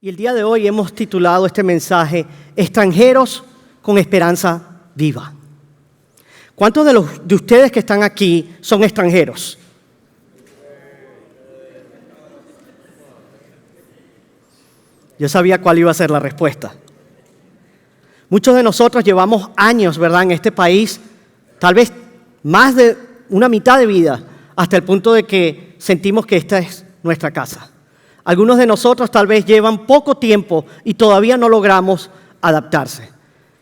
Y el día de hoy hemos titulado este mensaje Extranjeros con esperanza viva. ¿Cuántos de ustedes que están aquí son extranjeros? Yo sabía cuál iba a ser la respuesta. Muchos de nosotros llevamos años, ¿verdad?, en este país, tal vez más de una mitad de vida, hasta el punto de que sentimos que esta es nuestra casa. Algunos de nosotros tal vez llevan poco tiempo y todavía no logramos adaptarse.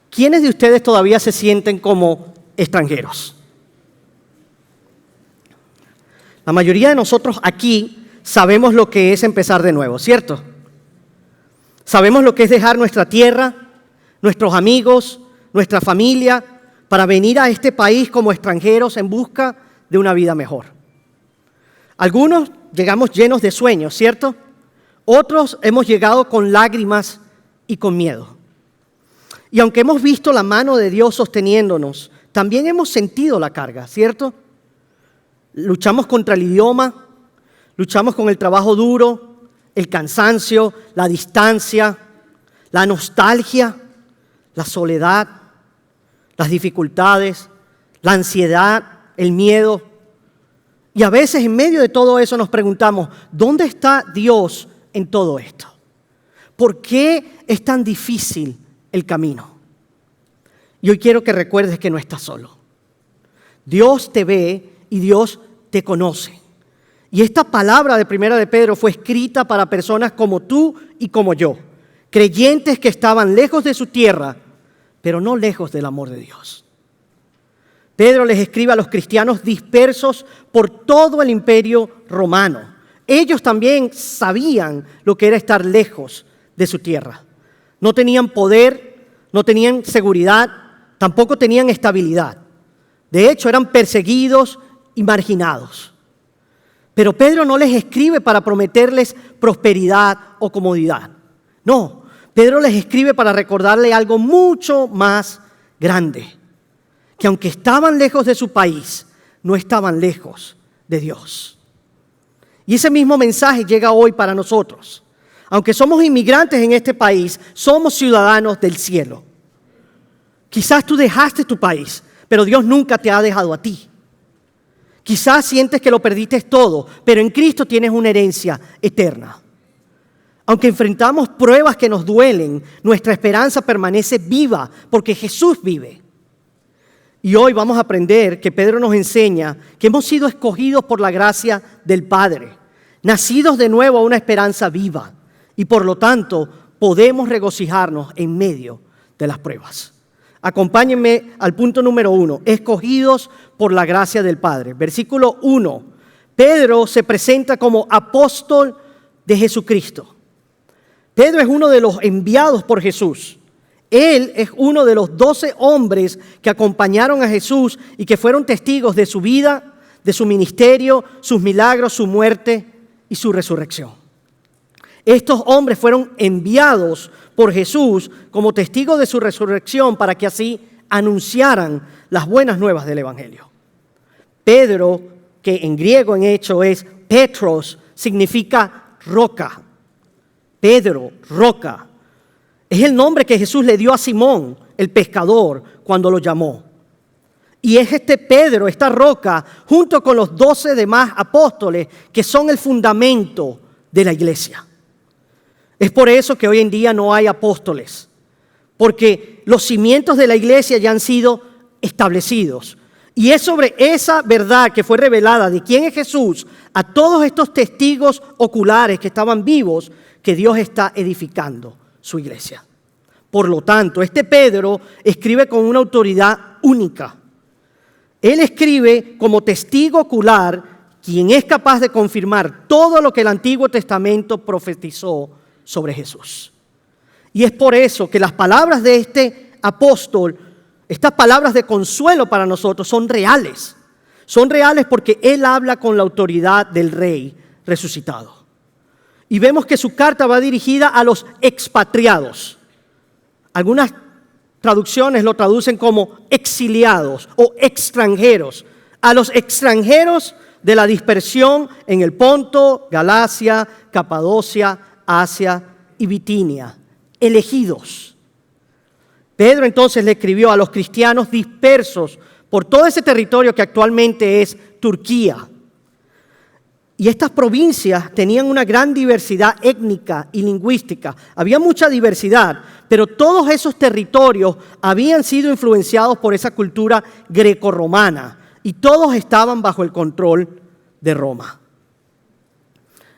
¿Quiénes de ustedes todavía se sienten como extranjeros? La mayoría de nosotros aquí sabemos lo que es empezar de nuevo, ¿cierto? Sabemos lo que es dejar nuestra tierra, nuestros amigos, nuestra familia, para venir a este país como extranjeros en busca de una vida mejor. Algunos llegamos llenos de sueños, ¿cierto? Otros hemos llegado con lágrimas y con miedo. Y aunque hemos visto la mano de Dios sosteniéndonos, también hemos sentido la carga, ¿cierto? Luchamos contra el idioma, luchamos con el trabajo duro, el cansancio, la distancia, la nostalgia, la soledad, las dificultades, la ansiedad, el miedo. Y a veces en medio de todo eso nos preguntamos, ¿dónde está Dios en todo esto? ¿Por qué es tan difícil el camino? Y hoy quiero que recuerdes que no estás solo. Dios te ve y Dios te conoce. Y esta palabra de Primera de Pedro fue escrita para personas como tú y como yo, creyentes que estaban lejos de su tierra, pero no lejos del amor de Dios. Pedro les escribe a los cristianos dispersos por todo el imperio romano. Ellos también sabían lo que era estar lejos de su tierra. No tenían poder, no tenían seguridad, tampoco tenían estabilidad. De hecho, eran perseguidos y marginados. Pero Pedro no les escribe para prometerles prosperidad o comodidad. No, Pedro les escribe para recordarle algo mucho más grande. Que aunque estaban lejos de su país, no estaban lejos de Dios. Y ese mismo mensaje llega hoy para nosotros. Aunque somos inmigrantes en este país, somos ciudadanos del cielo. Quizás tú dejaste tu país, pero Dios nunca te ha dejado a ti. Quizás sientes que lo perdiste todo, pero en Cristo tienes una herencia eterna. Aunque enfrentamos pruebas que nos duelen, nuestra esperanza permanece viva porque Jesús vive. Y hoy vamos a aprender que Pedro nos enseña que hemos sido escogidos por la gracia del Padre, nacidos de nuevo a una esperanza viva y por lo tanto podemos regocijarnos en medio de las pruebas. Acompáñenme al punto número 1, escogidos por la gracia del Padre. Versículo 1, Pedro se presenta como apóstol de Jesucristo. Pedro es uno de los enviados por Jesús. Él es uno de los 12 hombres que acompañaron a Jesús y que fueron testigos de su vida, de su ministerio, sus milagros, su muerte y su resurrección. Estos hombres fueron enviados por Jesús como testigos de su resurrección para que así anunciaran las buenas nuevas del Evangelio. Pedro, que en griego en hecho es Petros, significa roca. Pedro, roca. Es el nombre que Jesús le dio a Simón, el pescador, cuando lo llamó. Y es este Pedro, esta roca, junto con los 12 demás apóstoles, que son el fundamento de la iglesia. Es por eso que hoy en día no hay apóstoles, porque los cimientos de la iglesia ya han sido establecidos. Y es sobre esa verdad que fue revelada de quién es Jesús a todos estos testigos oculares que estaban vivos que Dios está edificando su iglesia. Por lo tanto, este Pedro escribe con una autoridad única. Él escribe como testigo ocular, quien es capaz de confirmar todo lo que el Antiguo Testamento profetizó sobre Jesús. Y es por eso que las palabras de este apóstol, estas palabras de consuelo para nosotros son reales. Son reales porque él habla con la autoridad del Rey resucitado. Y vemos que su carta va dirigida a los expatriados. Algunas traducciones lo traducen como exiliados o extranjeros. A los extranjeros de la dispersión en el Ponto, Galacia, Capadocia, Asia y Bitinia, elegidos. Pedro entonces le escribió a los cristianos dispersos por todo ese territorio que actualmente es Turquía. Y estas provincias tenían una gran diversidad étnica y lingüística. Había mucha diversidad, pero todos esos territorios habían sido influenciados por esa cultura grecorromana y todos estaban bajo el control de Roma.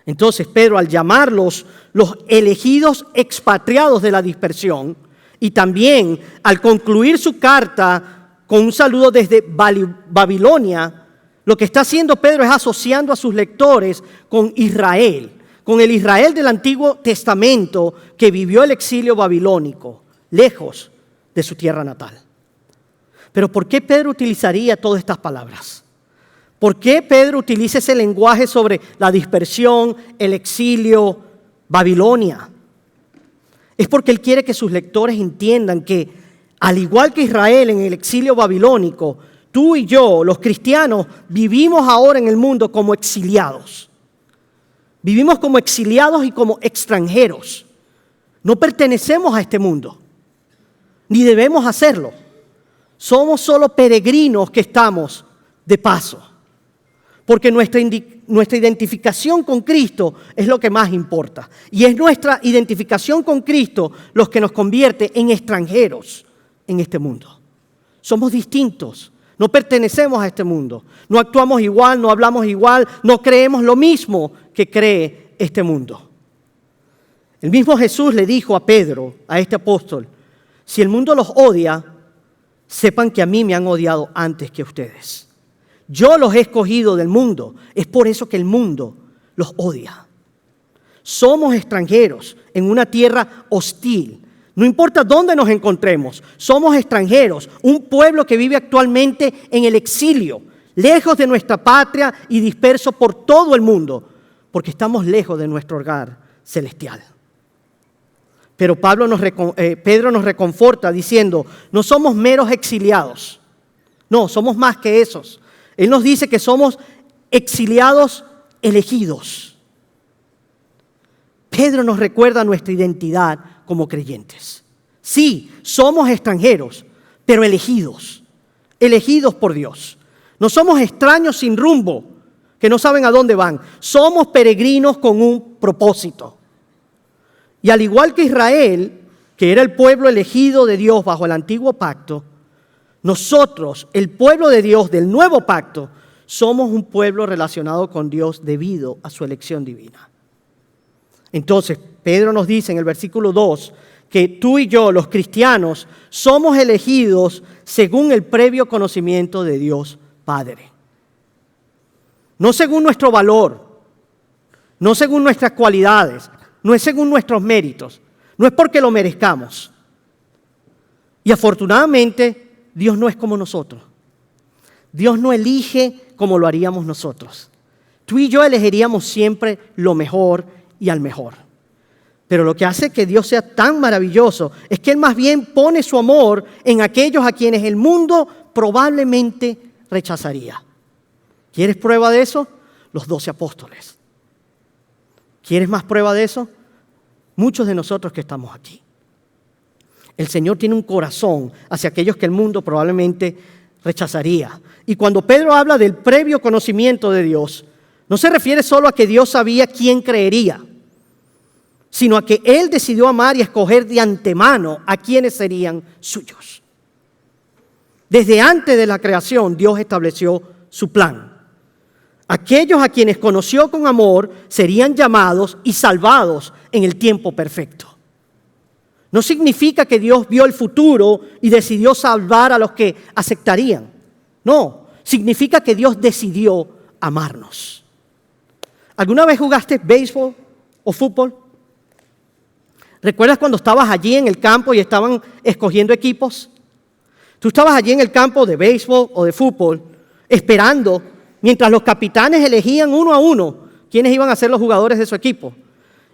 Entonces Pedro, al llamarlos los elegidos expatriados de la dispersión, y también al concluir su carta con un saludo desde Babilonia, lo que está haciendo Pedro es asociando a sus lectores con Israel, con el Israel del Antiguo Testamento que vivió el exilio babilónico, lejos de su tierra natal. Pero ¿por qué Pedro utilizaría todas estas palabras? ¿Por qué Pedro utiliza ese lenguaje sobre la dispersión, el exilio, Babilonia? Es porque él quiere que sus lectores entiendan que, al igual que Israel en el exilio babilónico, tú y yo, los cristianos, vivimos ahora en el mundo como exiliados. Vivimos como exiliados y como extranjeros. No pertenecemos a este mundo, ni debemos hacerlo. Somos solo peregrinos que estamos de paso, porque nuestra identificación con Cristo es lo que más importa. Y es nuestra identificación con Cristo lo que nos convierte en extranjeros en este mundo. Somos distintos. No pertenecemos a este mundo, no actuamos igual, no hablamos igual, no creemos lo mismo que cree este mundo. El mismo Jesús le dijo a Pedro, a este apóstol, si el mundo los odia, sepan que a mí me han odiado antes que a ustedes. Yo los he escogido del mundo, es por eso que el mundo los odia. Somos extranjeros en una tierra hostil. No importa dónde nos encontremos, somos extranjeros, un pueblo que vive actualmente en el exilio, lejos de nuestra patria y disperso por todo el mundo, porque estamos lejos de nuestro hogar celestial. Pero Pedro nos reconforta diciendo, no somos meros exiliados, no, somos más que esos. Él nos dice que somos exiliados elegidos. Pedro nos recuerda nuestra identidad como creyentes. Sí, somos extranjeros, pero elegidos por Dios. No somos extraños sin rumbo, que no saben a dónde van. Somos peregrinos con un propósito. Y al igual que Israel, que era el pueblo elegido de Dios bajo el antiguo pacto, nosotros, el pueblo de Dios del nuevo pacto, somos un pueblo relacionado con Dios debido a su elección divina. Entonces, Pedro nos dice en el versículo 2 que tú y yo, los cristianos, somos elegidos según el previo conocimiento de Dios Padre. No según nuestro valor, no según nuestras cualidades, no es según nuestros méritos, no es porque lo merezcamos. Y afortunadamente, Dios no es como nosotros. Dios no elige como lo haríamos nosotros. Tú y yo elegiríamos siempre lo mejor y al mejor. Pero lo que hace que Dios sea tan maravilloso es que Él más bien pone su amor en aquellos a quienes el mundo probablemente rechazaría. ¿Quieres prueba de eso? Los 12 apóstoles. ¿Quieres más prueba de eso? Muchos de nosotros que estamos aquí. El Señor tiene un corazón hacia aquellos que el mundo probablemente rechazaría. Y cuando Pedro habla del previo conocimiento de Dios, no se refiere solo a que Dios sabía quién creería, sino a que Él decidió amar y escoger de antemano a quienes serían suyos. Desde antes de la creación, Dios estableció su plan. Aquellos a quienes conoció con amor serían llamados y salvados en el tiempo perfecto. No significa que Dios vio el futuro y decidió salvar a los que aceptarían. No, significa que Dios decidió amarnos. ¿Alguna vez jugaste béisbol o fútbol? ¿Recuerdas cuando estabas allí en el campo y estaban escogiendo equipos? Tú estabas allí en el campo de béisbol o de fútbol esperando mientras los capitanes elegían uno a uno quiénes iban a ser los jugadores de su equipo.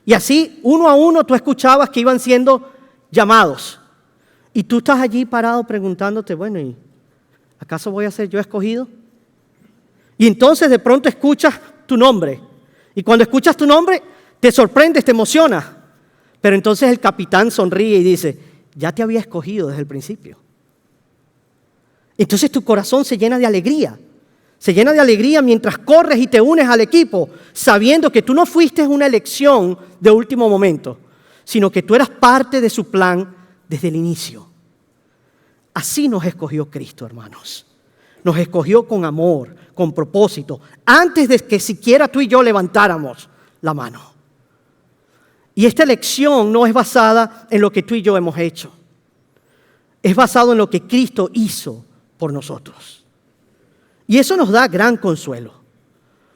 Y así, uno a uno, tú escuchabas que iban siendo llamados. Y tú estás allí parado preguntándote, bueno, ¿y acaso voy a ser yo escogido? Y entonces de pronto escuchas tu nombre. Y cuando escuchas tu nombre, te sorprendes, te emocionas. Pero entonces el capitán sonríe y dice, ya te había escogido desde el principio. Entonces tu corazón se llena de alegría. Se llena de alegría mientras corres y te unes al equipo, sabiendo que tú no fuiste una elección de último momento, sino que tú eras parte de su plan desde el inicio. Así nos escogió Cristo, hermanos. Nos escogió con amor, con propósito, antes de que siquiera tú y yo levantáramos la mano. Y esta elección no es basada en lo que tú y yo hemos hecho. Es basado en lo que Cristo hizo por nosotros. Y eso nos da gran consuelo.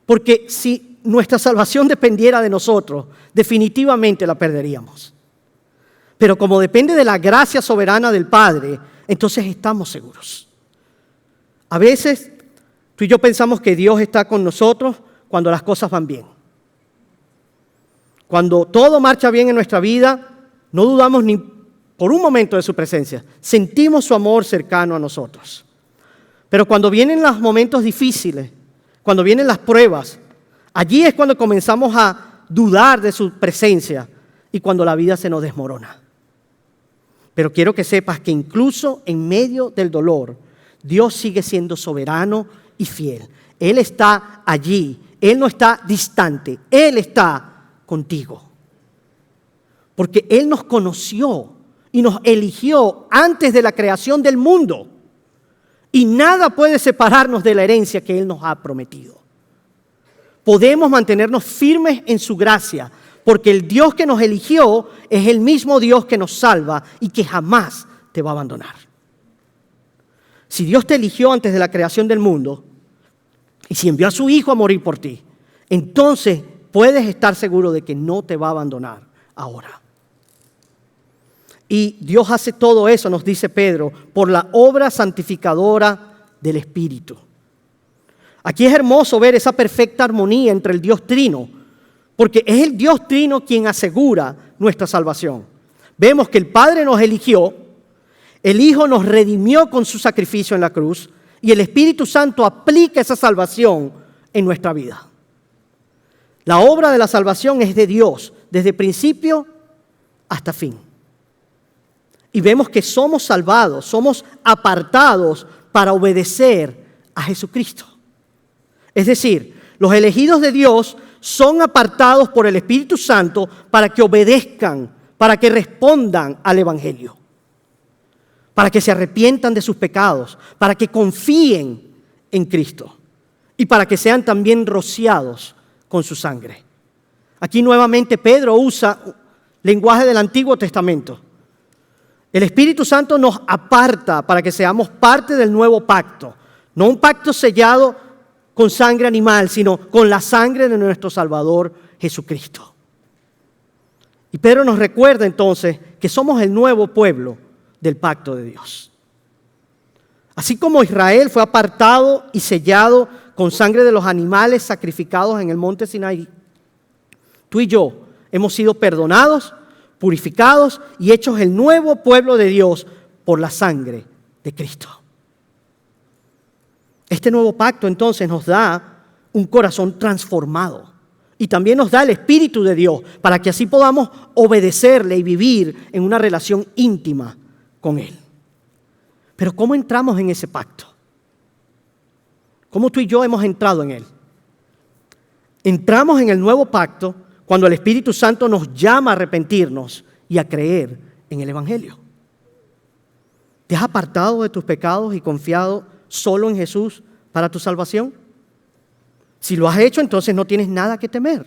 Porque si nuestra salvación dependiera de nosotros, definitivamente la perderíamos. Pero como depende de la gracia soberana del Padre, entonces estamos seguros. A veces tú y yo pensamos que Dios está con nosotros cuando las cosas van bien. Cuando todo marcha bien en nuestra vida, no dudamos ni por un momento de su presencia. Sentimos su amor cercano a nosotros. Pero cuando vienen los momentos difíciles, cuando vienen las pruebas, allí es cuando comenzamos a dudar de su presencia y cuando la vida se nos desmorona. Pero quiero que sepas que incluso en medio del dolor, Dios sigue siendo soberano y fiel. Él está allí, Él no está distante, Él está contigo. Porque Él nos conoció y nos eligió antes de la creación del mundo. Y nada puede separarnos de la herencia que Él nos ha prometido. Podemos mantenernos firmes en su gracia, porque el Dios que nos eligió es el mismo Dios que nos salva y que jamás te va a abandonar. Si Dios te eligió antes de la creación del mundo y si envió a su Hijo a morir por ti, entonces puedes estar seguro de que no te va a abandonar ahora. Y Dios hace todo eso, nos dice Pedro, por la obra santificadora del Espíritu. Aquí es hermoso ver esa perfecta armonía entre el Dios Trino, porque es el Dios Trino quien asegura nuestra salvación. Vemos que el Padre nos eligió, el Hijo nos redimió con su sacrificio en la cruz y el Espíritu Santo aplica esa salvación en nuestra vida. La obra de la salvación es de Dios, desde principio hasta fin. Y vemos que somos salvados, somos apartados para obedecer a Jesucristo. Es decir, los elegidos de Dios son apartados por el Espíritu Santo para que obedezcan, para que respondan al Evangelio, para que se arrepientan de sus pecados, para que confíen en Cristo y para que sean también rociados con su sangre. Aquí nuevamente Pedro usa lenguaje del Antiguo Testamento. El Espíritu Santo nos aparta para que seamos parte del nuevo pacto. No un pacto sellado con sangre animal, sino con la sangre de nuestro Salvador Jesucristo. Y Pedro nos recuerda entonces que somos el nuevo pueblo del pacto de Dios. Así como Israel fue apartado y sellado con sangre de los animales sacrificados en el monte Sinaí, tú y yo hemos sido perdonados, purificados y hechos el nuevo pueblo de Dios por la sangre de Cristo. Este nuevo pacto entonces nos da un corazón transformado y también nos da el Espíritu de Dios para que así podamos obedecerle y vivir en una relación íntima con Él. Pero ¿cómo entramos en ese pacto? ¿Cómo tú y yo hemos entrado en Él? Entramos en el nuevo pacto cuando el Espíritu Santo nos llama a arrepentirnos y a creer en el Evangelio. ¿Te has apartado de tus pecados y confiado solo en Jesús para tu salvación? Si lo has hecho, entonces no tienes nada que temer.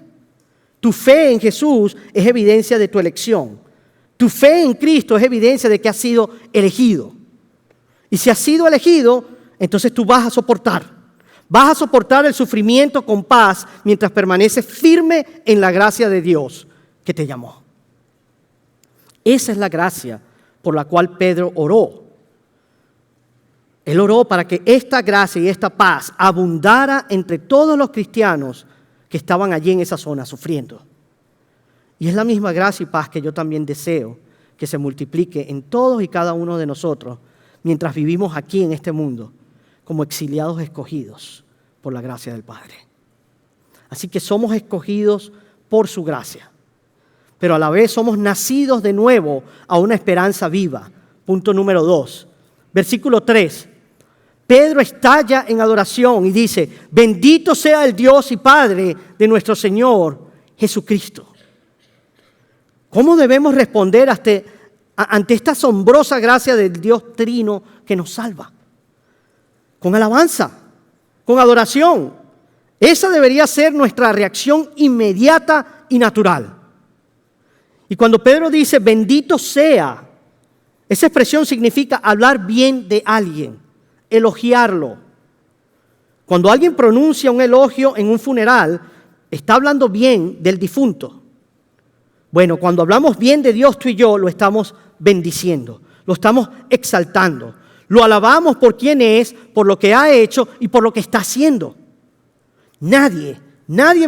Tu fe en Jesús es evidencia de tu elección. Tu fe en Cristo es evidencia de que has sido elegido. Y si has sido elegido, entonces tú vas a soportar. Vas a soportar el sufrimiento con paz mientras permaneces firme en la gracia de Dios que te llamó. Esa es la gracia por la cual Pedro oró. Él oró para que esta gracia y esta paz abundara entre todos los cristianos que estaban allí en esa zona sufriendo. Y es la misma gracia y paz que yo también deseo que se multiplique en todos y cada uno de nosotros mientras vivimos aquí en este mundo como exiliados escogidos por la gracia del Padre. Así que somos escogidos por su gracia. pero a la vez somos nacidos de nuevo a una esperanza viva. Punto número 2. Versículo 3. Pedro estalla en adoración y dice: bendito sea el Dios y Padre de nuestro Señor Jesucristo. ¿Cómo debemos responder ante esta asombrosa gracia del Dios Trino que nos salva? Con alabanza, con adoración. Esa debería ser nuestra reacción inmediata y natural. Y cuando Pedro dice bendito sea, esa expresión significa hablar bien de alguien, elogiarlo. Cuando alguien pronuncia un elogio en un funeral, está hablando bien del difunto. Bueno, cuando hablamos bien de Dios, tú y yo lo estamos bendiciendo, lo estamos exaltando. Lo alabamos por quién es, por lo que ha hecho y por lo que está haciendo. Nadie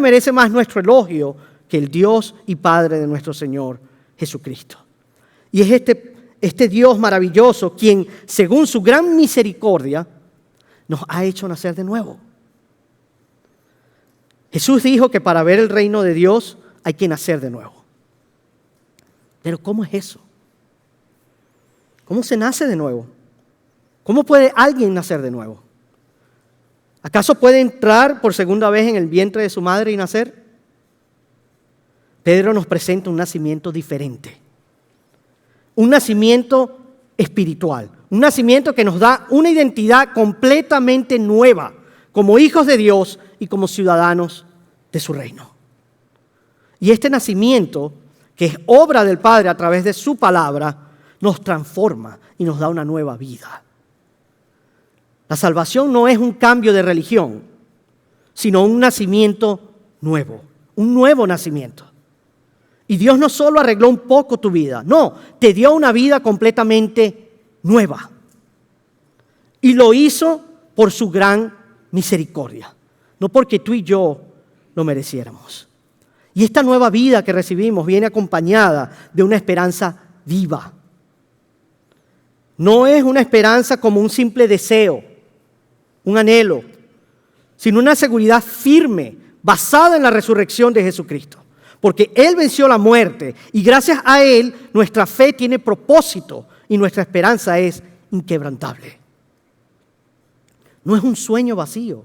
merece más nuestro elogio que el Dios y Padre de nuestro Señor Jesucristo. Y es este Dios maravilloso quien, según su gran misericordia, nos ha hecho nacer de nuevo. Jesús dijo que para ver el reino de Dios hay que nacer de nuevo. Pero ¿cómo es eso? ¿Cómo se nace de nuevo? ¿Cómo puede alguien nacer de nuevo? ¿Acaso puede entrar por segunda vez en el vientre de su madre y nacer? Pedro nos presenta un nacimiento diferente. Un nacimiento espiritual. Un nacimiento que nos da una identidad completamente nueva como hijos de Dios y como ciudadanos de su reino. Y este nacimiento, que es obra del Padre a través de su palabra, nos transforma y nos da una nueva vida. La salvación no es un cambio de religión, sino un nacimiento nuevo, un nuevo nacimiento. Y Dios no solo arregló un poco tu vida, no, te dio una vida completamente nueva. Y lo hizo por su gran misericordia, no porque tú y yo lo mereciéramos. Y esta nueva vida que recibimos viene acompañada de una esperanza viva. No es una esperanza como un simple deseo, un anhelo, sino una seguridad firme, basada en la resurrección de Jesucristo. Porque Él venció la muerte y gracias a Él nuestra fe tiene propósito y nuestra esperanza es inquebrantable. No es un sueño vacío,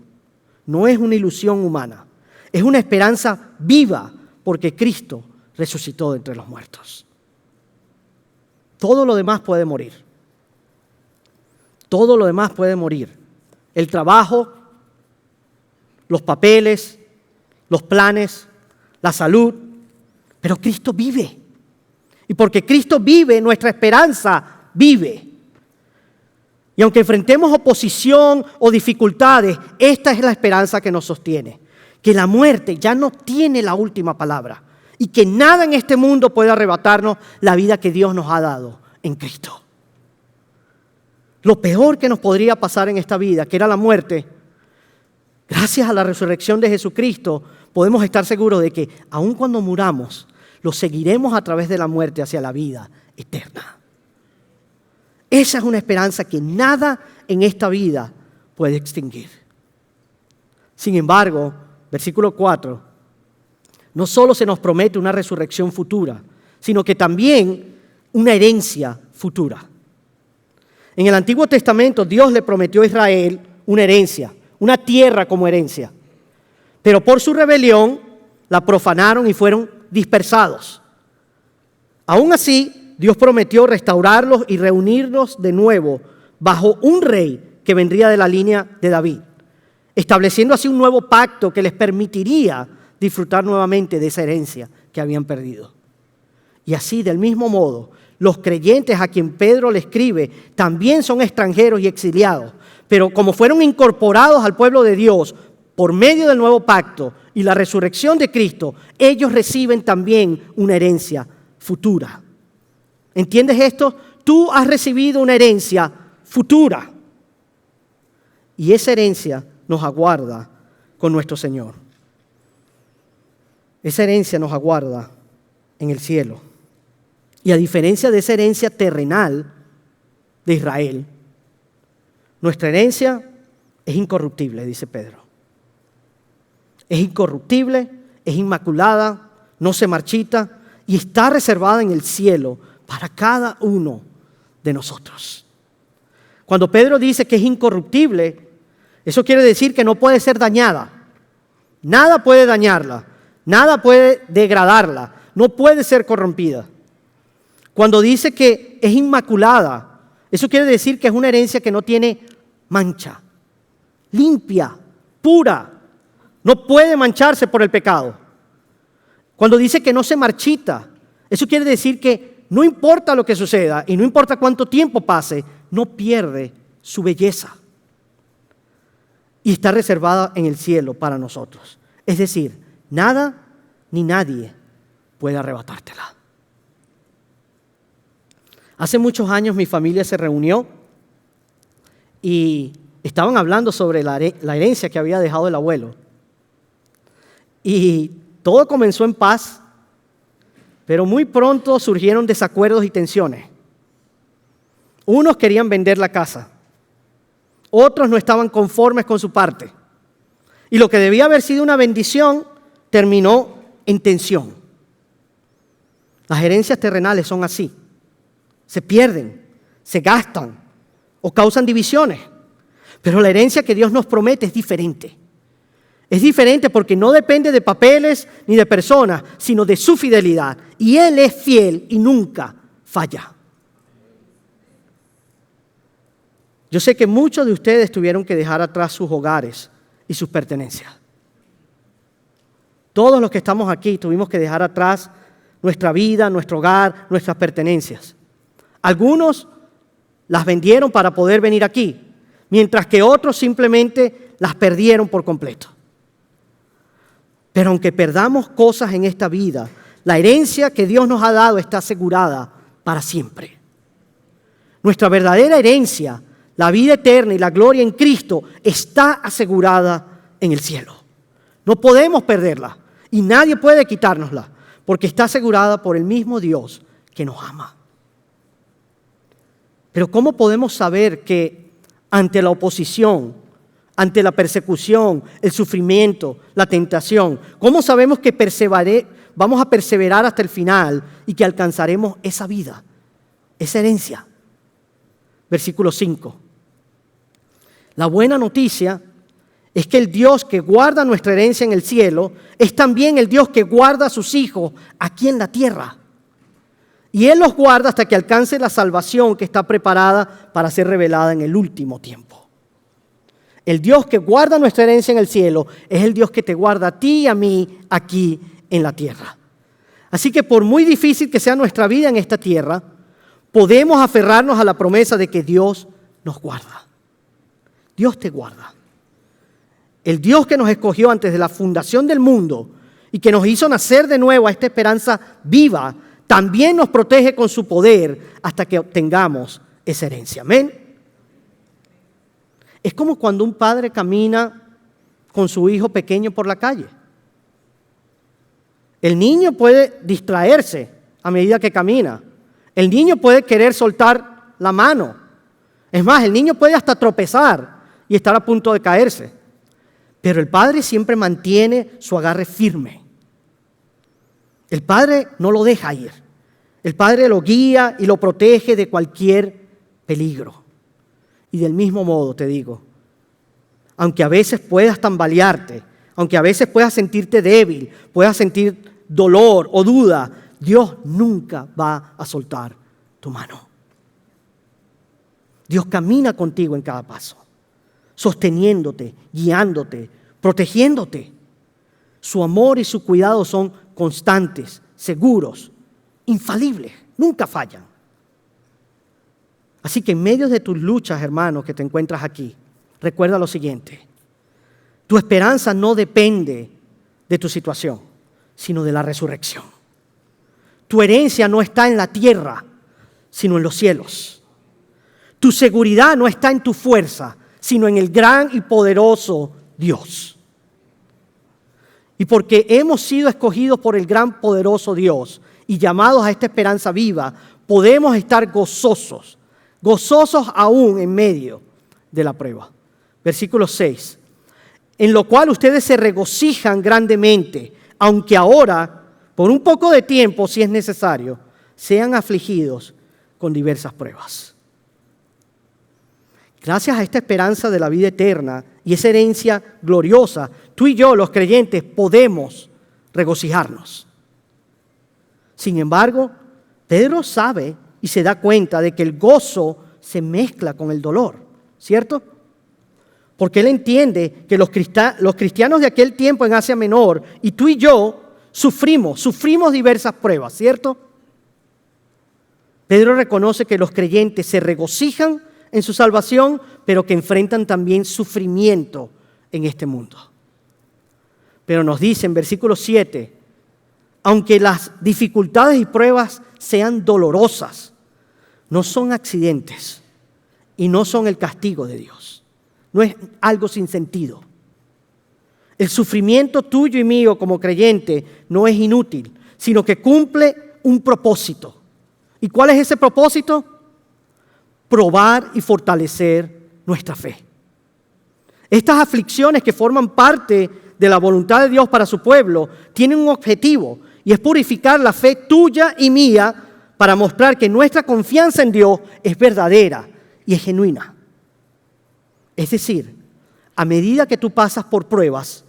no es una ilusión humana, es una esperanza viva porque Cristo resucitó de entre los muertos. Todo lo demás puede morir. Todo lo demás puede morir. El trabajo, los papeles, los planes, la salud, pero Cristo vive. Y porque Cristo vive, nuestra esperanza vive. Y aunque enfrentemos oposición o dificultades, esta es la esperanza que nos sostiene. Que la muerte ya no tiene la última palabra y que nada en este mundo puede arrebatarnos la vida que Dios nos ha dado en Cristo. Lo peor que nos podría pasar en esta vida, que era la muerte, gracias a la resurrección de Jesucristo, podemos estar seguros de que aun cuando muramos, lo seguiremos a través de la muerte hacia la vida eterna. Esa es una esperanza que nada en esta vida puede extinguir. Sin embargo, versículo 4, no solo se nos promete una resurrección futura, sino que también una herencia futura. En el Antiguo Testamento Dios le prometió a Israel una herencia, una tierra como herencia. Pero por su rebelión la profanaron y fueron dispersados. Aún así, Dios prometió restaurarlos y reunirlos de nuevo bajo un rey que vendría de la línea de David, estableciendo así un nuevo pacto que les permitiría disfrutar nuevamente de esa herencia que habían perdido. Y así, del mismo modo, los creyentes a quien Pedro le escribe también son extranjeros y exiliados, pero como fueron incorporados al pueblo de Dios por medio del nuevo pacto y la resurrección de Cristo, ellos reciben también una herencia futura. ¿Entiendes esto? Tú has recibido una herencia futura y esa herencia nos aguarda con nuestro Señor. Esa herencia nos aguarda en el cielo. Y a diferencia de esa herencia terrenal de Israel, nuestra herencia es incorruptible, dice Pedro. Es incorruptible, es inmaculada, no se marchita y está reservada en el cielo para cada uno de nosotros. Cuando Pedro dice que es incorruptible, eso quiere decir que no puede ser dañada. Nada puede dañarla, nada puede degradarla, no puede ser corrompida. Cuando dice que es inmaculada, eso quiere decir que es una herencia que no tiene mancha, limpia, pura, no puede mancharse por el pecado. Cuando dice que no se marchita, eso quiere decir que no importa lo que suceda y no importa cuánto tiempo pase, no pierde su belleza. Y está reservada en el cielo para nosotros. Es decir, nada ni nadie puede arrebatártela. Hace muchos años mi familia se reunió y estaban hablando sobre la herencia que había dejado el abuelo. Y todo comenzó en paz, pero muy pronto surgieron desacuerdos y tensiones. Unos querían vender la casa, otros no estaban conformes con su parte. Y lo que debía haber sido una bendición terminó en tensión. Las herencias terrenales son así. Se pierden, se gastan o causan divisiones. Pero la herencia que Dios nos promete es diferente. Es diferente porque no depende de papeles ni de personas, sino de su fidelidad. Y Él es fiel y nunca falla. Yo sé que muchos de ustedes tuvieron que dejar atrás sus hogares y sus pertenencias. Todos los que estamos aquí tuvimos que dejar atrás nuestra vida, nuestro hogar, nuestras pertenencias. Algunos las vendieron para poder venir aquí, mientras que otros simplemente las perdieron por completo. Pero aunque perdamos cosas en esta vida, la herencia que Dios nos ha dado está asegurada para siempre. Nuestra verdadera herencia, la vida eterna y la gloria en Cristo, está asegurada en el cielo. No podemos perderla y nadie puede quitárnosla, porque está asegurada por el mismo Dios que nos ama. Pero ¿cómo podemos saber que ante la oposición, ante la persecución, el sufrimiento, la tentación, cómo sabemos que vamos a perseverar hasta el final y que alcanzaremos esa vida, esa herencia? Versículo 5. La buena noticia es que el Dios que guarda nuestra herencia en el cielo es también el Dios que guarda a sus hijos aquí en la tierra. Y Él los guarda hasta que alcance la salvación que está preparada para ser revelada en el último tiempo. El Dios que guarda nuestra herencia en el cielo es el Dios que te guarda a ti y a mí aquí en la tierra. Así que por muy difícil que sea nuestra vida en esta tierra, podemos aferrarnos a la promesa de que Dios nos guarda. Dios te guarda. El Dios que nos escogió antes de la fundación del mundo y que nos hizo nacer de nuevo a esta esperanza viva, también nos protege con su poder hasta que obtengamos esa herencia. Amén. Es como cuando un padre camina con su hijo pequeño por la calle. El niño puede distraerse a medida que camina. El niño puede querer soltar la mano. Es más, el niño puede hasta tropezar y estar a punto de caerse. Pero el padre siempre mantiene su agarre firme. El padre no lo deja ir. El padre lo guía y lo protege de cualquier peligro. Y del mismo modo te digo, aunque a veces puedas tambalearte, aunque a veces puedas sentirte débil, puedas sentir dolor o duda, Dios nunca va a soltar tu mano. Dios camina contigo en cada paso, sosteniéndote, guiándote, protegiéndote. Su amor y su cuidado son constantes, seguros, infalibles, nunca fallan. Así que en medio de tus luchas, hermano, que te encuentras aquí, recuerda lo siguiente: tu esperanza no depende de tu situación, sino de la resurrección. Tu herencia no está en la tierra, sino en los cielos. Tu seguridad no está en tu fuerza, sino en el gran y poderoso Dios. Y porque hemos sido escogidos por el gran poderoso Dios y llamados a esta esperanza viva, podemos estar gozosos aún en medio de la prueba. Versículo 6. En lo cual ustedes se regocijan grandemente, aunque ahora, por un poco de tiempo, si es necesario, sean afligidos con diversas pruebas. Gracias a esta esperanza de la vida eterna y esa herencia gloriosa, tú y yo, los creyentes, podemos regocijarnos. Sin embargo, Pedro sabe y se da cuenta de que el gozo se mezcla con el dolor, ¿cierto? Porque él entiende que los cristianos de aquel tiempo en Asia Menor y tú y yo sufrimos diversas pruebas, ¿cierto? Pedro reconoce que los creyentes se regocijan en su salvación, pero que enfrentan también sufrimiento en este mundo. Pero nos dice en versículo 7, aunque las dificultades y pruebas sean dolorosas, no son accidentes y no son el castigo de Dios. No es algo sin sentido. El sufrimiento tuyo y mío como creyente no es inútil, sino que cumple un propósito. ¿Y cuál es ese propósito? Probar y fortalecer nuestra fe. Estas aflicciones que forman parte de la voluntad de Dios para su pueblo tienen un objetivo y es purificar la fe tuya y mía para mostrar que nuestra confianza en Dios es verdadera y es genuina. Es decir, a medida que tú pasas por pruebas,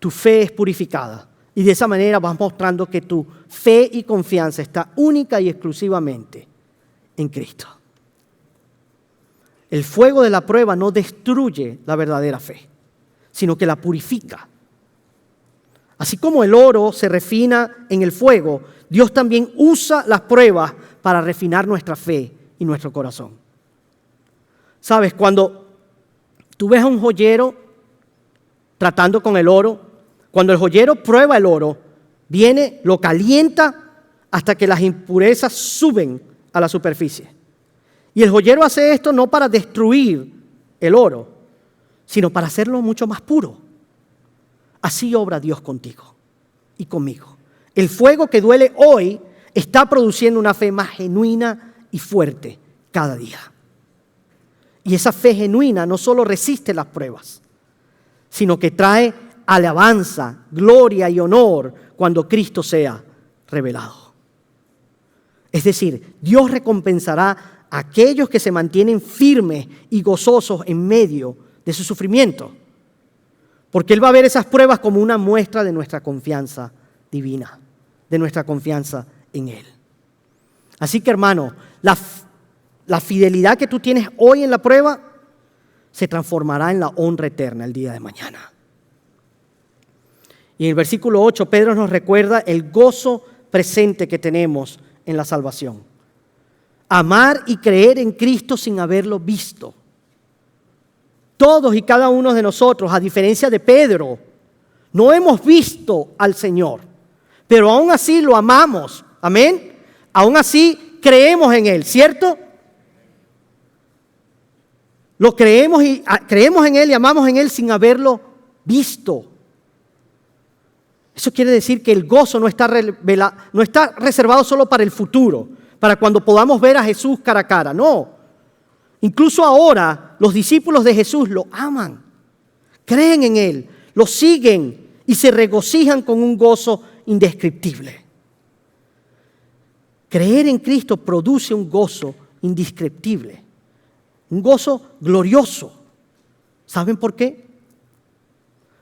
tu fe es purificada y de esa manera vas mostrando que tu fe y confianza está única y exclusivamente en Cristo. El fuego de la prueba no destruye la verdadera fe, sino que la purifica. Así como el oro se refina en el fuego, Dios también usa las pruebas para refinar nuestra fe y nuestro corazón. ¿Sabes? Cuando tú ves a un joyero tratando con el oro, cuando el joyero prueba el oro, viene, lo calienta hasta que las impurezas suben a la superficie. Y el joyero hace esto no para destruir el oro, sino para hacerlo mucho más puro. Así obra Dios contigo y conmigo. El fuego que duele hoy está produciendo una fe más genuina y fuerte cada día. Y esa fe genuina no solo resiste las pruebas, sino que trae alabanza, gloria y honor cuando Cristo sea revelado. Es decir, Dios recompensará a aquellos que se mantienen firmes y gozosos en medio de su sufrimiento. Porque Él va a ver esas pruebas como una muestra de nuestra confianza divina, de nuestra confianza en Él. Así que, hermano, la fidelidad que tú tienes hoy en la prueba se transformará en la honra eterna el día de mañana. Y en el versículo 8, Pedro nos recuerda el gozo presente que tenemos en la salvación. Amar y creer en Cristo sin haberlo visto. Todos y cada uno de nosotros, a diferencia de Pedro, no hemos visto al Señor, pero aún así lo amamos. Amén. Aún así creemos en Él, ¿cierto? Lo creemos en Él y amamos en Él sin haberlo visto. Eso quiere decir que el gozo no está reservado solo para el futuro, para cuando podamos ver a Jesús cara a cara. No. Incluso ahora los discípulos de Jesús lo aman, creen en Él, lo siguen y se regocijan con un gozo indescriptible. Creer en Cristo produce un gozo indescriptible, un gozo glorioso. ¿Saben por qué?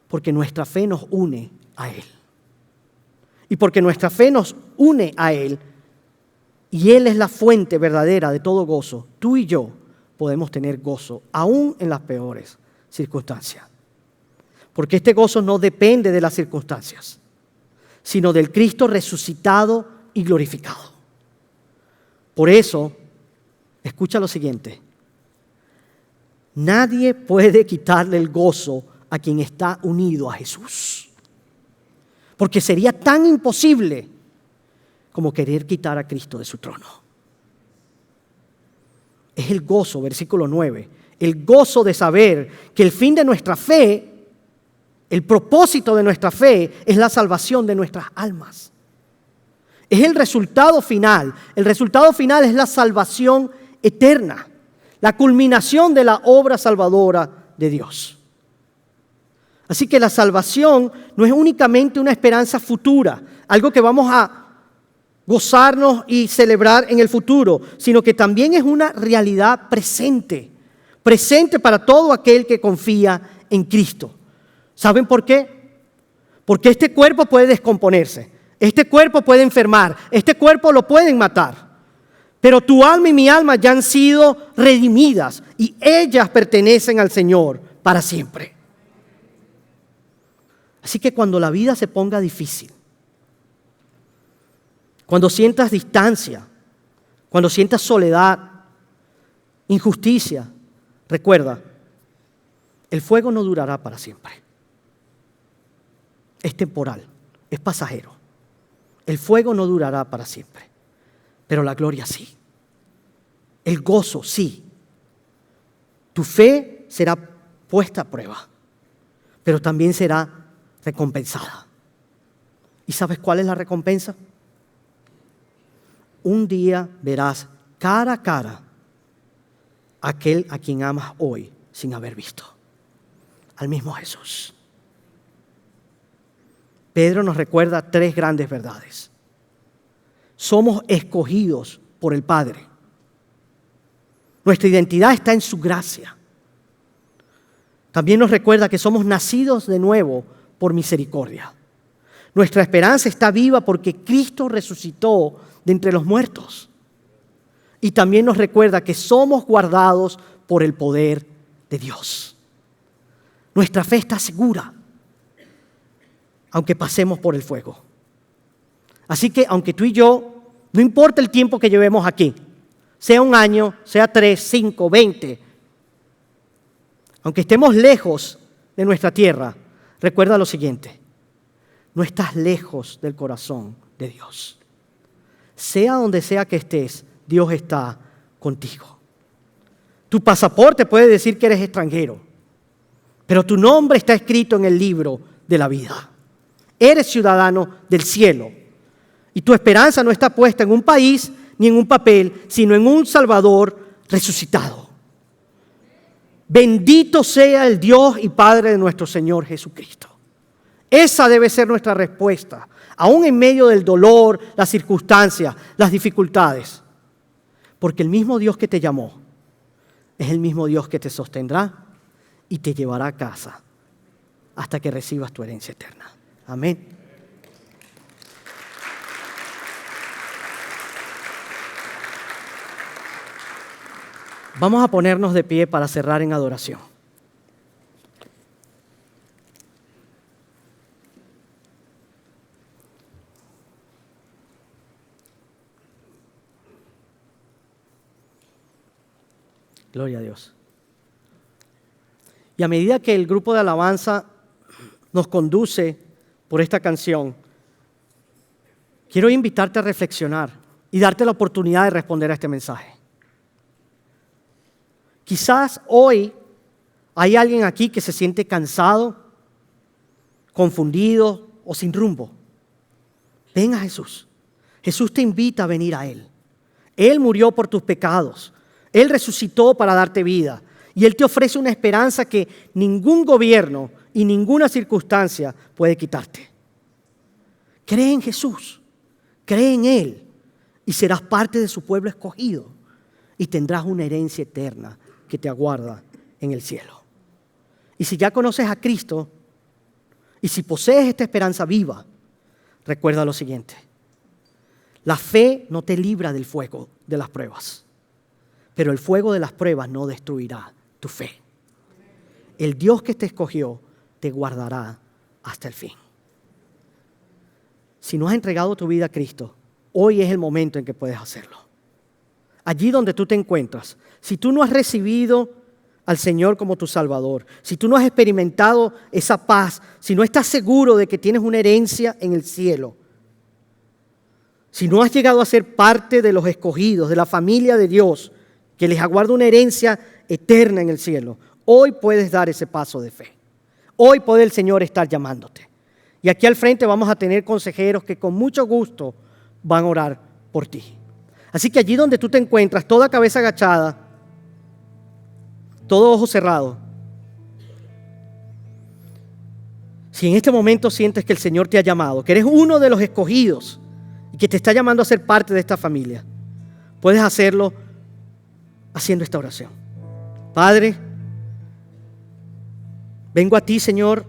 Porque nuestra fe nos une a Él. Y porque nuestra fe nos une a Él y Él es la fuente verdadera de todo gozo, tú y yo podemos tener gozo, aún en las peores circunstancias. Porque este gozo no depende de las circunstancias, sino del Cristo resucitado y glorificado. Por eso, escucha lo siguiente. Nadie puede quitarle el gozo a quien está unido a Jesús. Porque sería tan imposible como querer quitar a Cristo de su trono. Es el gozo, versículo 9, el gozo de saber que el fin de nuestra fe, el propósito de nuestra fe es la salvación de nuestras almas. Es el resultado final. El resultado final es la salvación eterna, la culminación de la obra salvadora de Dios. Así que la salvación no es únicamente una esperanza futura, algo que vamos a gozarnos y celebrar en el futuro, sino que también es una realidad presente para todo aquel que confía en Cristo. ¿Saben por qué? Porque este cuerpo puede descomponerse, este cuerpo puede enfermar, este cuerpo lo pueden matar. Pero tu alma y mi alma ya han sido redimidas y ellas pertenecen al Señor para siempre. Así que cuando la vida se ponga difícil, cuando sientas distancia, cuando sientas soledad, injusticia, recuerda, el fuego no durará para siempre. Es temporal, es pasajero. El fuego no durará para siempre, pero la gloria sí. El gozo sí. Tu fe será puesta a prueba, pero también será recompensada. ¿Y sabes cuál es la recompensa? Un día verás cara a cara a aquel a quien amas hoy sin haber visto, al mismo Jesús. Pedro nos recuerda 3 grandes verdades. Somos escogidos por el Padre. Nuestra identidad está en su gracia. También nos recuerda que somos nacidos de nuevo por misericordia. Nuestra esperanza está viva porque Cristo resucitó de entre los muertos. Y también nos recuerda que somos guardados por el poder de Dios. Nuestra fe está segura, aunque pasemos por el fuego. Así que aunque tú y yo, no importa el tiempo que llevemos aquí, sea 1 año, sea 3, 5, 20, aunque estemos lejos de nuestra tierra, recuerda lo siguiente: no estás lejos del corazón de Dios. Sea donde sea que estés, Dios está contigo. Tu pasaporte puede decir que eres extranjero, pero tu nombre está escrito en el libro de la vida. Eres ciudadano del cielo y tu esperanza no está puesta en un país ni en un papel, sino en un Salvador resucitado. Bendito sea el Dios y Padre de nuestro Señor Jesucristo. Esa debe ser nuestra respuesta, aún en medio del dolor, las circunstancias, las dificultades. Porque el mismo Dios que te llamó es el mismo Dios que te sostendrá y te llevará a casa hasta que recibas tu herencia eterna. Amén. Vamos a ponernos de pie para cerrar en adoración. Gloria a Dios. Y a medida que el grupo de alabanza nos conduce por esta canción, quiero invitarte a reflexionar y darte la oportunidad de responder a este mensaje. Quizás hoy hay alguien aquí que se siente cansado, confundido o sin rumbo. Ven a Jesús. Jesús te invita a venir a Él. Él murió por tus pecados. Él resucitó para darte vida. Y Él te ofrece una esperanza que ningún gobierno y ninguna circunstancia puede quitarte. Cree en Jesús. Cree en Él. Y serás parte de su pueblo escogido. Y tendrás una herencia eterna que te aguarda en el cielo. Y si ya conoces a Cristo, y si posees esta esperanza viva, recuerda lo siguiente: la fe no te libra del fuego de las pruebas, pero el fuego de las pruebas no destruirá tu fe. El Dios que te escogió te guardará hasta el fin. Si no has entregado tu vida a Cristo, hoy es el momento en que puedes hacerlo. Allí donde tú te encuentras, si tú no has recibido al Señor como tu Salvador, si tú no has experimentado esa paz, si no estás seguro de que tienes una herencia en el cielo, si no has llegado a ser parte de los escogidos, de la familia de Dios, que les aguarda una herencia eterna en el cielo, hoy puedes dar ese paso de fe. Hoy puede el Señor estar llamándote. Y aquí al frente vamos a tener consejeros que con mucho gusto van a orar por ti. Así que allí donde tú te encuentras, toda cabeza agachada, todo ojo cerrado, Si en este momento sientes que el Señor te ha llamado, que eres uno de los escogidos y que te está llamando a ser parte de esta familia, puedes hacerlo haciendo esta oración. Padre, vengo a ti, Señor,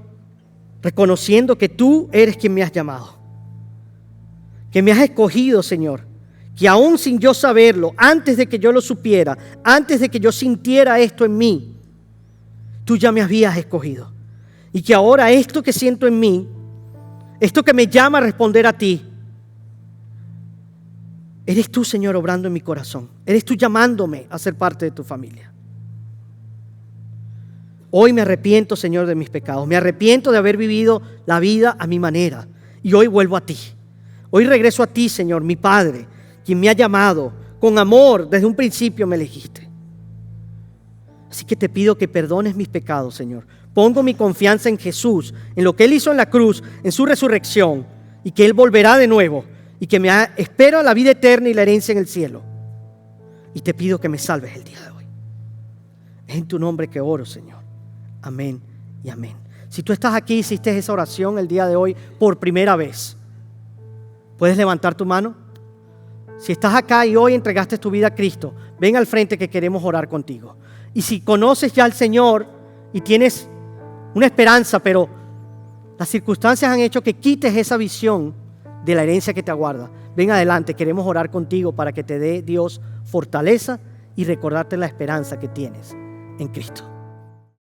reconociendo que tú eres quien me has llamado, que me has escogido, Señor, que aún sin yo saberlo, antes de que yo lo supiera, antes de que yo sintiera esto en mí, tú ya me habías escogido. Y que ahora esto que siento en mí, esto que me llama a responder a ti, eres tú, Señor, obrando en mi corazón. Eres tú llamándome a ser parte de tu familia. Hoy me arrepiento, Señor, de mis pecados. Me arrepiento de haber vivido la vida a mi manera. Y hoy vuelvo a ti. Hoy regreso a ti, Señor, mi Padre, quien me ha llamado. Con amor, desde un principio me elegiste. Así que te pido que perdones mis pecados, Señor. Pongo mi confianza en Jesús, en lo que Él hizo en la cruz, en su resurrección, y que Él volverá de nuevo, y que espero la vida eterna y la herencia en el cielo. Y te pido que me salves el día de hoy. Es en tu nombre que oro, Señor. Amén y amén. Si tú estás aquí y hiciste esa oración el día de hoy por primera vez, ¿puedes levantar tu mano? Si estás acá y hoy entregaste tu vida a Cristo, ven al frente que queremos orar contigo. Y si conoces ya al Señor y tienes una esperanza, pero las circunstancias han hecho que quites esa visión de la herencia que te aguarda, ven adelante, queremos orar contigo para que te dé Dios fortaleza y recordarte la esperanza que tienes en Cristo.